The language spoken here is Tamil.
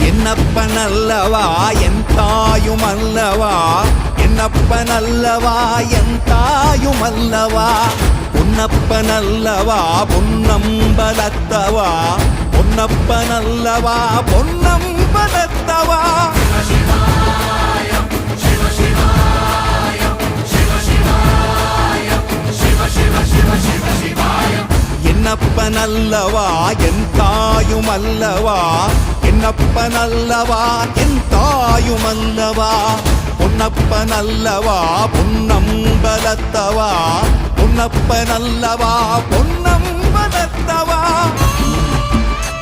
என்னப்பனல்லவா என் தாயுமல்லவா, என்னப்பனல்லவா என் தாயுமல்லவா, பொன்னப்பனல்லவா பொன்னம்பலத்தவா, பொன்னப்பனல்லவா பொன்னம்பலத்தவா. என்னப்பனல்லவா என் தாயுமல்லவா, என்னப்பனல்லவா என் தாயுமல்லவா, பொன்னப்பனல்லவா பொன்னம்பலத்தவா, பொன்னப்பனல்லவா பொன்னம்